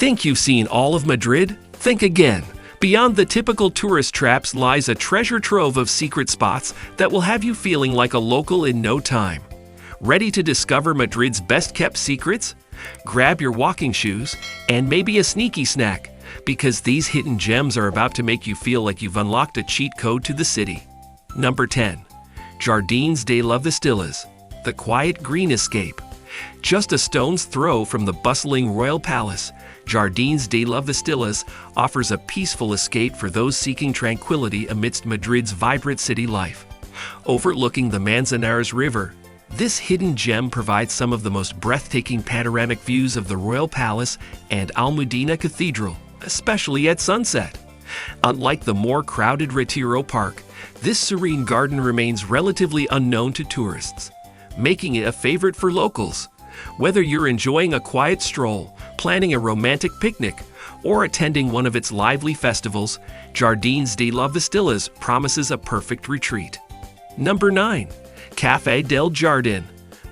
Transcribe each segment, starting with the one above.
Think you've seen all of Madrid? Think again. Beyond the typical tourist traps lies a treasure trove of secret spots that will have you feeling like a local in no time. Ready to discover Madrid's best-kept secrets? Grab your walking shoes and maybe a sneaky snack, because these hidden gems are about to make you feel like you've unlocked a cheat code to the city. Number 10. Jardins de las Vistillas, the quiet green escape. Just a stone's throw from the bustling royal palace, Jardins de las Vistillas offers a peaceful escape for those seeking tranquility amidst Madrid's vibrant city life. Overlooking the Manzanares River, this hidden gem provides some of the most breathtaking panoramic views of the Royal Palace and Almudena Cathedral, especially at sunset. Unlike the more crowded Retiro Park, this serene garden remains relatively unknown to tourists, making it a favorite for locals. Whether you're enjoying a quiet stroll, planning a romantic picnic, or attending one of its lively festivals, Jardins de las Vistillas promises a perfect retreat. Number 9. Café del Jardin,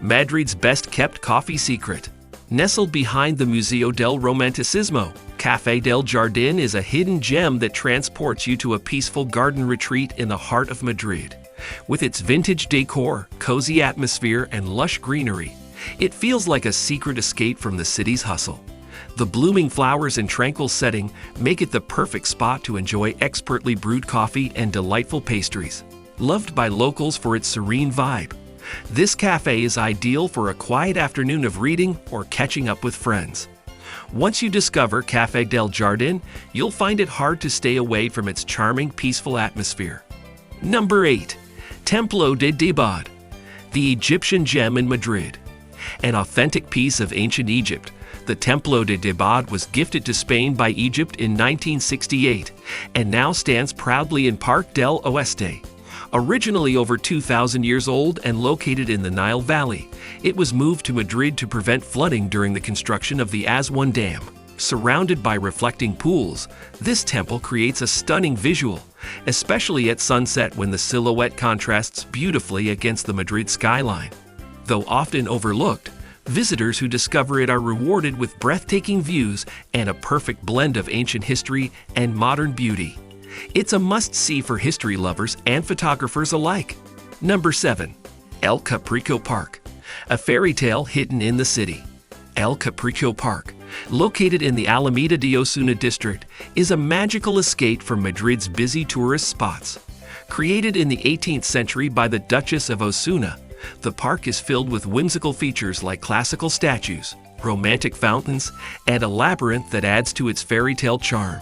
Madrid's best-kept coffee secret. Nestled behind the Museo del Romanticismo, Café del Jardin is a hidden gem that transports you to a peaceful garden retreat in the heart of Madrid. With its vintage decor, cozy atmosphere, and lush greenery, it feels like a secret escape from the city's hustle. The blooming flowers and tranquil setting make it the perfect spot to enjoy expertly brewed coffee and delightful pastries. Loved by locals for its serene vibe, this cafe is ideal for a quiet afternoon of reading or catching up with friends. Once you discover Café del Jardin, you'll find it hard to stay away from its charming, peaceful atmosphere. Number 8. Templo de Deus, the Egyptian gem in Madrid. An authentic piece of ancient Egypt, the Templo de Deus was gifted to Spain by Egypt in 1968 and now stands proudly in Park del Oeste. Originally over 2,000 years old and located in the Nile Valley, it was moved to Madrid to prevent flooding during the construction of the Aswan Dam. Surrounded by reflecting pools, this temple creates a stunning visual, especially at sunset when the silhouette contrasts beautifully against the Madrid skyline. Though often overlooked, visitors who discover it are rewarded with breathtaking views and a perfect blend of ancient history and modern beauty. It's a must-see for history lovers and photographers alike. Number 7. El Caprico Park, a fairy tale hidden in the city. El Capricho Park, located in the Alameda de Osuna district, is a magical escape from Madrid's busy tourist spots. Created in the 18th century by the Duchess of Osuna, the park is filled with whimsical features like classical statues, romantic fountains, and a labyrinth that adds to its fairy tale charm.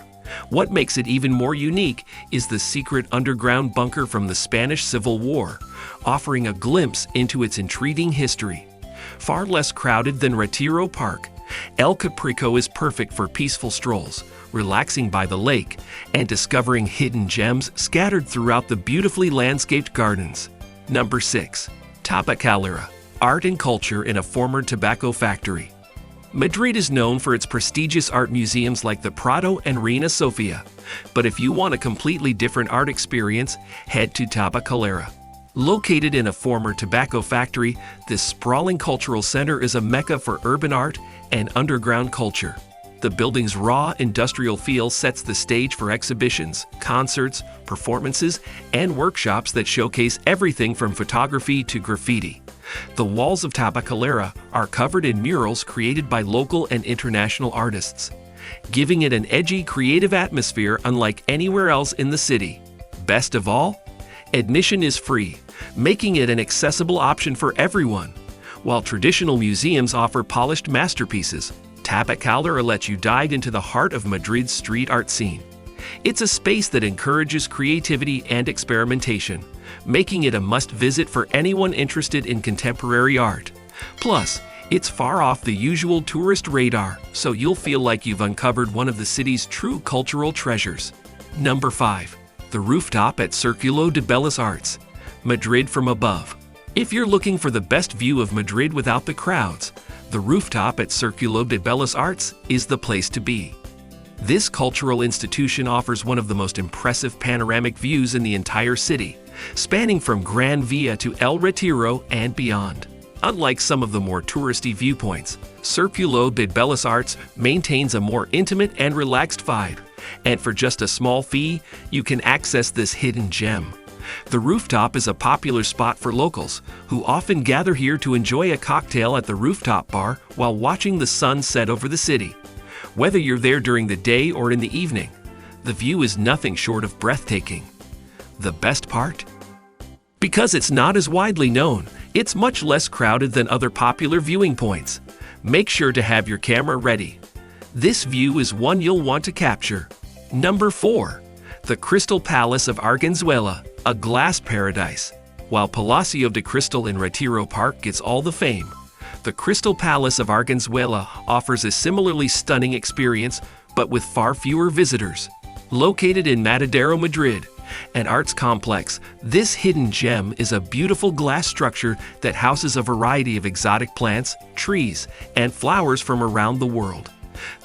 What makes it even more unique is the secret underground bunker from the Spanish Civil War, offering a glimpse into its intriguing history. Far less crowded than Retiro Park, El Caprico is perfect for peaceful strolls, relaxing by the lake, and discovering hidden gems scattered throughout the beautifully landscaped gardens. Number 6. Tapa Calera, art and culture in a former tobacco factory. Madrid is known for its prestigious art museums like the Prado and Reina Sofia, but if you want a completely different art experience, head to Tapa Calera. Located in a former tobacco factory, this sprawling cultural center is a mecca for urban art and underground culture. The building's raw industrial feel sets the stage for exhibitions, concerts, performances, and workshops that showcase everything from photography to graffiti. The walls of Tapa Calera are covered in murals created by local and international artists, giving it an edgy, creative atmosphere unlike anywhere else in the city. Best of all, admission is free, making it an accessible option for everyone. While traditional museums offer polished masterpieces, Tapa Calera lets you dive into the heart of Madrid's street art scene. It's a space that encourages creativity and experimentation, making it a must-visit for anyone interested in contemporary art. Plus, it's far off the usual tourist radar, so you'll feel like you've uncovered one of the city's true cultural treasures. Number 5. The rooftop at Circulo de Bellas Arts, Madrid from above. If you're looking for the best view of Madrid without the crowds, the rooftop at Circulo de Bellas Arts is the place to be. This cultural institution offers one of the most impressive panoramic views in the entire city, spanning from Gran Via to El Retiro and beyond. Unlike some of the more touristy viewpoints, Circulo de Bellis Arts maintains a more intimate and relaxed vibe, and for just a small fee, you can access this hidden gem. The rooftop is a popular spot for locals, who often gather here to enjoy a cocktail at the rooftop bar while watching the sun set over the city. Whether you're there during the day or in the evening, the view is nothing short of breathtaking. The best part? Because it's not as widely known, it's much less crowded than other popular viewing points. Make sure to have your camera ready. This view is one you'll want to capture. Number 4. The Crystal Palace of Arganzuela, a glass paradise. While Palacio de Cristal in Retiro Park gets all the fame, the Crystal Palace of Arganzuela offers a similarly stunning experience, but with far fewer visitors. Located in Madrid, an arts complex, this hidden gem is a beautiful glass structure that houses a variety of exotic plants, trees, and flowers from around the world.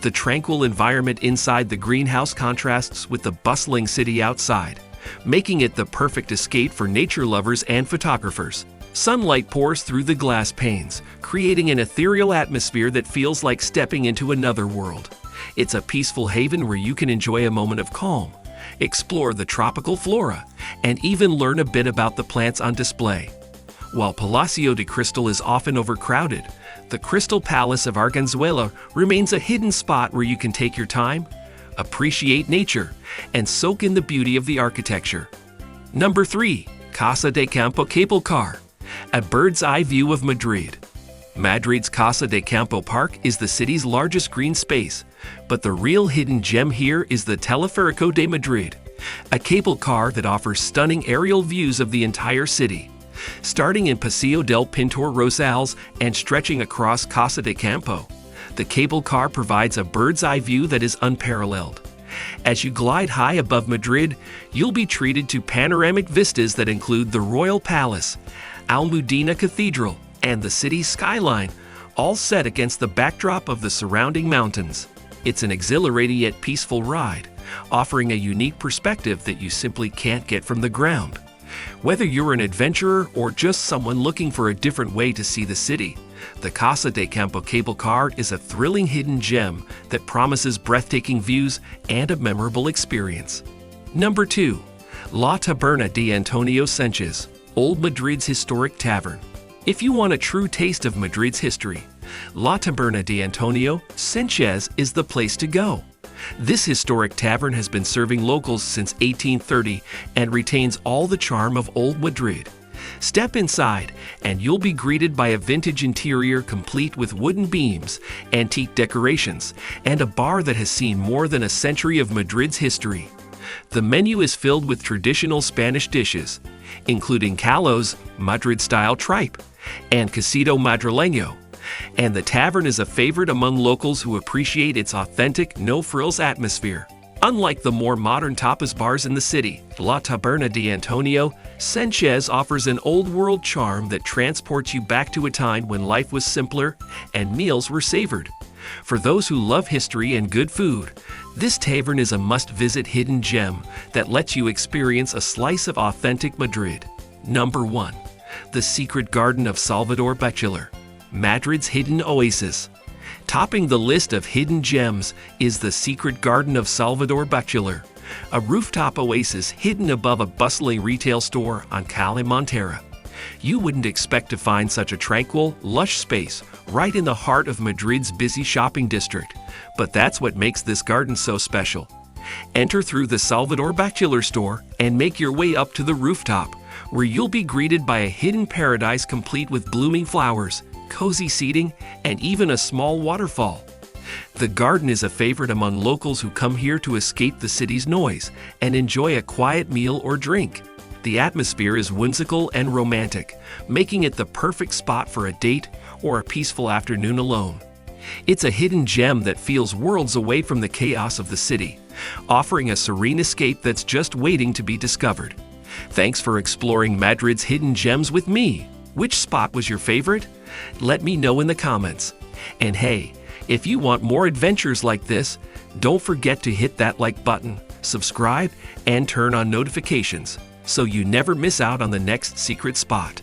The tranquil environment inside the greenhouse contrasts with the bustling city outside, making it the perfect escape for nature lovers and photographers. Sunlight pours through the glass panes, creating an ethereal atmosphere that feels like stepping into another world. It's a peaceful haven where you can enjoy a moment of calm, explore the tropical flora, and even learn a bit about the plants on display. While Palacio de Cristal is often overcrowded, the Crystal Palace of Arganzuela remains a hidden spot where you can take your time, appreciate nature, and soak in the beauty of the architecture. Number 3. Casa de Campo Cable Car, a bird's-eye view of Madrid. Madrid's Casa de Campo Park is the city's largest green space, but the real hidden gem here is the Teleférico de Madrid, a cable car that offers stunning aerial views of the entire city. Starting in Paseo del Pintor Rosales and stretching across Casa de Campo, the cable car provides a bird's-eye view that is unparalleled. As you glide high above Madrid, you'll be treated to panoramic vistas that include the Royal Palace, Almudena Cathedral, and the city's skyline, all set against the backdrop of the surrounding mountains. It's an exhilarating yet peaceful ride, offering a unique perspective that you simply can't get from the ground. Whether you're an adventurer or just someone looking for a different way to see the city, the Casa de Campo cable car is a thrilling hidden gem that promises breathtaking views and a memorable experience. Number 2. La Taberna de Antonio Sanchez, Old Madrid's historic tavern. If you want a true taste of Madrid's history, La Taberna de Antonio Sanchez is the place to go. This historic tavern has been serving locals since 1830 and retains all the charm of Old Madrid. Step inside and you'll be greeted by a vintage interior complete with wooden beams, antique decorations, and a bar that has seen more than a century of Madrid's history. The menu is filled with traditional Spanish dishes, including callos, Madrid-style tripe, and quesito madrileño, and the tavern is a favorite among locals who appreciate its authentic, no-frills atmosphere. Unlike the more modern tapas bars in the city, La Taberna de Antonio Sanchez offers an old-world charm that transports you back to a time when life was simpler and meals were savored. For those who love history and good food, this tavern is a must-visit hidden gem that lets you experience a slice of authentic Madrid. Number 1. The Secret Garden of Salvador Buteler, Madrid's hidden oasis. Topping the list of hidden gems is the Secret Garden of Salvador Buteler, a rooftop oasis hidden above a bustling retail store on Calle Montera. You wouldn't expect to find such a tranquil, lush space right in the heart of Madrid's busy shopping district, but that's what makes this garden so special. Enter through the Salvador Buteler store and make your way up to the rooftop, where you'll be greeted by a hidden paradise complete with blooming flowers, cozy seating, and even a small waterfall. The garden is a favorite among locals who come here to escape the city's noise and enjoy a quiet meal or drink. The atmosphere is whimsical and romantic, making it the perfect spot for a date or a peaceful afternoon alone. It's a hidden gem that feels worlds away from the chaos of the city, offering a serene escape that's just waiting to be discovered. Thanks for exploring Madrid's hidden gems with me. Which spot was your favorite? Let me know in the comments. And hey, if you want more adventures like this, don't forget to hit that like button, subscribe, and turn on notifications so you never miss out on the next secret spot.